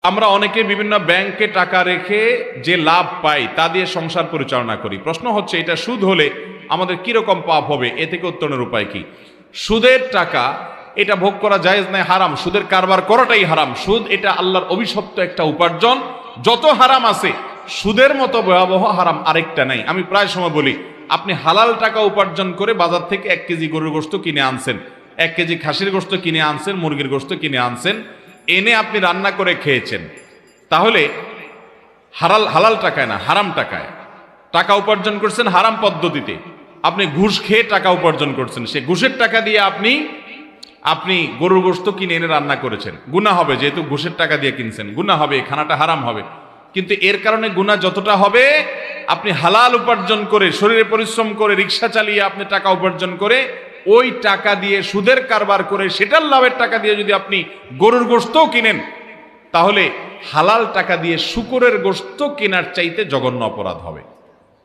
আমরা অনেকে বিভিন্ন ব্যাংকে টাকা রেখে যে লাভ পাই তা দিয়ে সংসার পরিচালনা করি। প্রশ্ন হচ্ছে, এটা সুদ হলে আমাদের কিরকম পাপ হবে? এ থেকে উত্তরণের উপায় কি? সুদের টাকা এটা ভোগ করা জায়েজ নাই, হারাম। সুদের কারবার করাটাই হারাম। সুদ এটা আল্লাহর অভিশপ্ত একটা উপার্জন। যত হারাম আছে সুদের মতো ভয়াবহ হারাম আরেকটা নাই। আমি প্রায় সময় বলি, আপনি হালাল টাকা উপার্জন করে বাজার থেকে 1 কেজি গরুর গোশত কিনে আনছেন, 1 কেজি খাসির গোশত কিনে আনছেন, মুরগির গোশত কিনে আনছেন, এনে আপনি রান্না করে খেয়েছেন, তাহলে হালাল টাকায় না, হারাম টাকায় টাকা উপার্জন করছেন। হারাম পদ্ধতিতে আপনি ঘুষ খেয়ে টাকা উপার্জন করছেন। সে ঘুষের টাকা দিয়ে আপনি গরুর গোশত কিনে এনে রান্না করেছেন, গুনাহ হবে। যেহেতু ঘুষের টাকা দিয়ে কিনছেন, গুনাহ হবে, খানাটা হারাম হবে। কিন্তু এর কারণে গুনাহ যতটা হবে, আপনি হালাল উপার্জন করে, শরীরে পরিশ্রম করে, রিক্সা চালিয়ে আপনি টাকা উপার্জন করে, ওই টাকা দিয়ে সুদের কারবার করে সেটার লাভের টাকা দিয়ে যদি আপনি গরুর গোশতও কিনেন, তাহলে হালাল টাকা দিয়ে শূকরের গোশত কেনার চাইতে জঘন্য অপরাধ হবে।